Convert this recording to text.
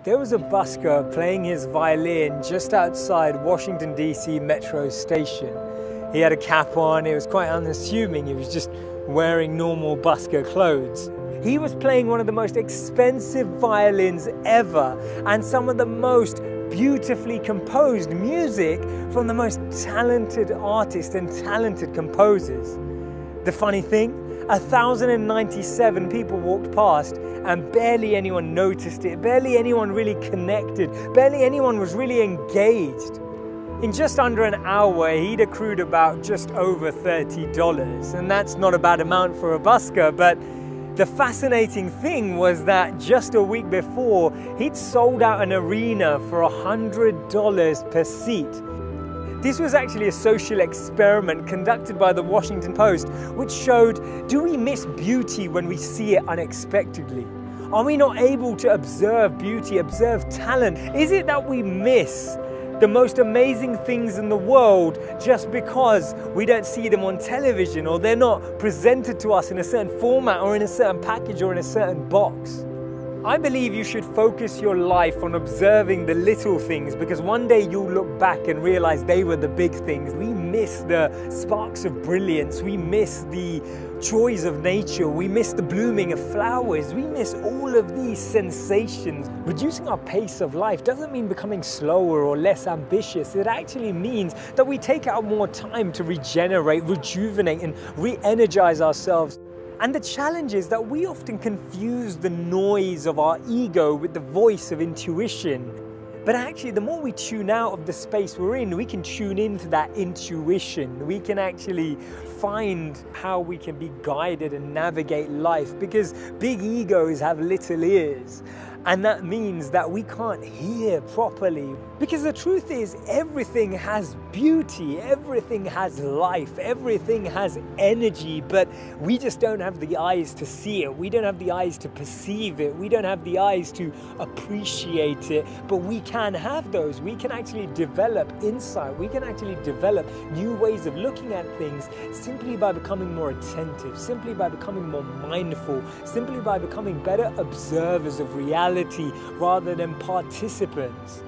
There was a busker playing his violin just outside Washington, D.C. Metro Station. He had a cap on, it was quite unassuming, he was just wearing normal busker clothes. He was playing one of the most expensive violins ever and some of the most beautifully composed music from the most talented artists and talented composers. The funny thing, 1,097 people walked past and barely anyone noticed it, barely anyone really connected, barely anyone was really engaged. In just under an hour, he'd accrued about just over $30, and that's not a bad amount for a busker, but the fascinating thing was that just a week before, he'd sold out an arena for $100 per seat. This was actually a social experiment conducted by the Washington Post, which showed, do we miss beauty when we see it unexpectedly? Are we not able to observe beauty, observe talent? Is it that we miss the most amazing things in the world just because we don't see them on television, or they're not presented to us in a certain format or in a certain package or in a certain box? I believe you should focus your life on observing the little things, because one day you'll look back and realize they were the big things. We miss the sparks of brilliance. We miss the joys of nature. We miss the blooming of flowers. We miss all of these sensations. Reducing our pace of life doesn't mean becoming slower or less ambitious. It actually means that we take out more time to regenerate, rejuvenate, and re-energize ourselves. And the challenge is that we often confuse the noise of our ego with the voice of intuition. But actually, the more we tune out of the space we're in, we can tune into that intuition. We can actually find how we can be guided and navigate life, because big egos have little ears. And that means that we can't hear properly. Because the truth is, everything has beauty, everything has life, everything has energy, but we just don't have the eyes to see it. We don't have the eyes to perceive it. We don't have the eyes to appreciate it, but we can have those. We can actually develop insight. We can actually develop new ways of looking at things simply by becoming more attentive, simply by becoming more mindful, simply by becoming better observers of reality rather than participants.